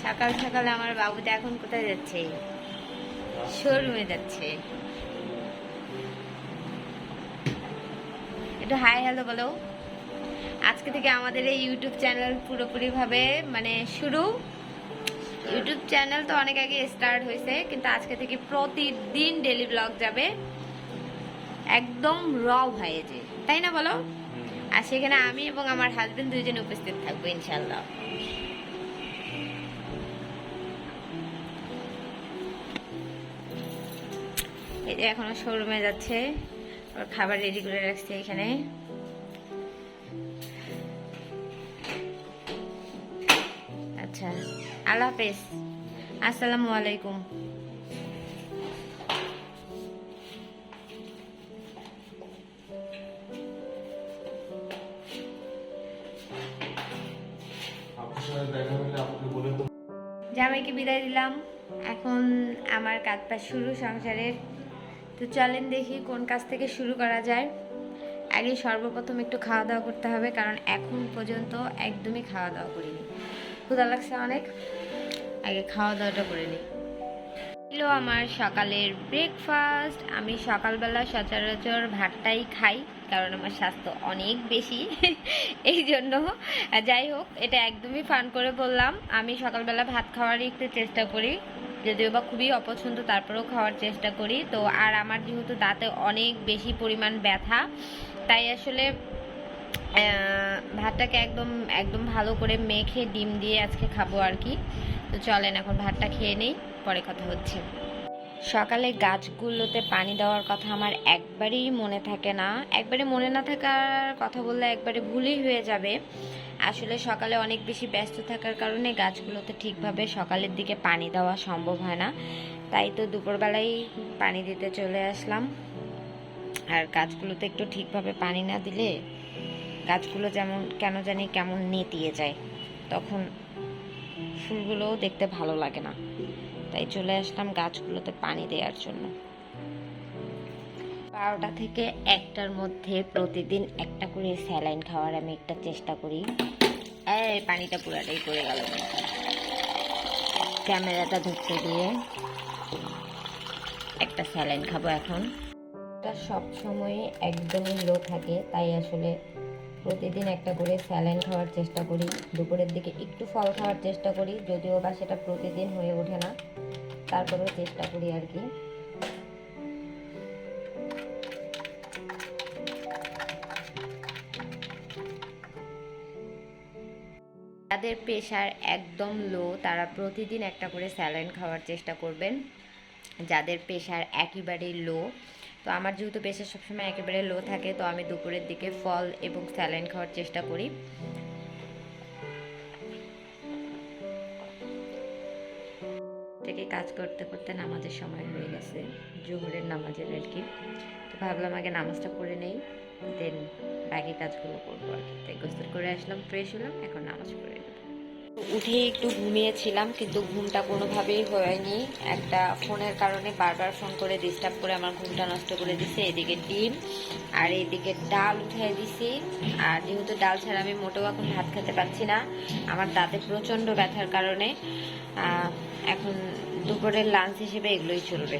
সকাল সকাল আমার বাবুটা এখন কোথায় যাচ্ছে? শোরুমে যাচ্ছে। একটু হাই হ্যালো বলো। আজকে থেকে আমাদের এই ইউটিউব চ্যানেল পুরোপুরি ভাবে মানে শুরু। ইউটিউব চ্যানেল তো অনেক আগে স্টার্ট হয়েছে, কিন্তু আজকে থেকে প্রতিদিন ডেইলি ব্লগ যাবে, একদম র ভয়েজে, তাই না বলো? আর সেখানে আমি এবং আমার হাজবেন্ড দুইজন উপস্থিত থাকবো ইনশাল্লাহ। এই যে এখনো শোরুমে যাচ্ছে, ওর খাবার রেডি করে রাখছে এখানে। আচ্ছা, আল্লাহ হাফেজ, আসসালামু আলাইকুম। জামাইকে বিদায় দিলাম, এখন আমার কাজ বাজ শুরু সংসারের। তো চলেন দেখি কোন কাজ থেকে শুরু করা যায়। আগে সর্বপ্রথম একটু খাওয়া দাওয়া করতে হবে, কারণ এখন পর্যন্ত একদমই খাওয়া দাওয়া করিনি, ক্ষুধা লাগছে অনেক। আগে খাওয়া দাওয়াটা করে নিই। ছিল আমার সকালের ব্রেকফাস্ট। আমি সকালবেলা সচরাচর ভাতটাই খাই, কারণ আমার স্বাস্থ্য অনেক বেশি এই জন্য। যাই হোক, এটা একদমই ফান করে বললাম। আমি সকালবেলা ভাত খাওয়ারই একটু চেষ্টা করি, যদিও বা খুবই অপছন্দ, তারপরেও খাওয়ার চেষ্টা করি। তো আর আমার যেহেতু দাঁতে অনেক বেশি পরিমাণ ব্যথা, তাই আসলে ভাতটাকে একদম একদম ভালো করে মেখে ডিম দিয়ে আজকে খাবো আর কি। তো চলেন এখন ভাতটা খেয়ে নেই, পরে কথা হচ্ছে। সকালে গাছগুলোতে পানি দেওয়ার কথা আমার একবারেই মনে থাকে না। একবারে মনে না থাকার কথা বললে একবারে ভুলই হয়ে যাবে। আসলে সকালে অনেক বেশি ব্যস্ত থাকার কারণে গাছগুলোতে ঠিকভাবে সকালের দিকে পানি দেওয়া সম্ভব হয় না, তাই তো দুপুরবেলায় পানি দিতে চলে আসলাম। আর গাছগুলোতে একটু ঠিকভাবে পানি না দিলে গাছগুলো যেমন কেন জানি কেমন নেতিয়ে যায়, তখন ফুলগুলোও দেখতে ভালো লাগে না। তাই চলে আসলাম গাছগুলোতে পানি দেওয়ার জন্য। 12টা থেকে 1টার মধ্যে প্রতিদিন একটা করে স্যালাইন খাওয়ার আমি একটা চেষ্টা করি। এই পানিটা পুরাটাই পড়ে গেল, ক্যামেরাটা ধরতে দিয়ে একটা স্যালাইন খাবো এখন। এটা সব সময় একদমই লো থাকে, তাই আসলে প্রতিদিন একটা করে স্যালাইন খাওয়ার চেষ্টা করি। দুপুরের দিকে একটু ফল খাওয়ার চেষ্টা করি, যদিও বা সেটা প্রতিদিন হয়ে ওঠে না, তারপরেও চেষ্টা করি আর কি। যাদের প্রেশার একদম লো তারা প্রতিদিন একটা করে স্যালাইন খাওয়ার চেষ্টা করবেন। যাদের প্রেশার একেবারে লো, তো আমার যেহেতু প্রেশার সবসময় একেবারে লো থাকে, তো আমি দুপুরের দিকে ফল এবং স্যালাইন খাওয়ার চেষ্টা করি। থেকে কাজ করতে করতে নামাজের সময় হয়ে গেছে, জোহরের নামাজের আর কি। তো ভাবলাম আগে নামাজটা পড়ে নেই, দেন বাকি কাজগুলো করবো আর কি। তাই গোসল করে আসলাম, ফ্রেশ হলাম, এখন নামাজ পড়ে নেব। উঠে একটু ঘুমিয়েছিলাম, কিন্তু ঘুমটা কোনোভাবেই হয়নি। একটা ফোনের কারণে বারবার ফোন করে ডিস্টার্ব করে আমার ঘুমটা নষ্ট করে দিছে। এদিকে ডিম আর এদিকে ডাল উঠিয়ে দিছি। আর যেহেতু ডাল ছাড়া আমি মোটেও এখন ভাত খেতে পারছি না, আমার দাঁতে প্রচণ্ড ব্যথার কারণে এখন দুপুরের লাঞ্চ হিসেবে এগুলোই চলবে।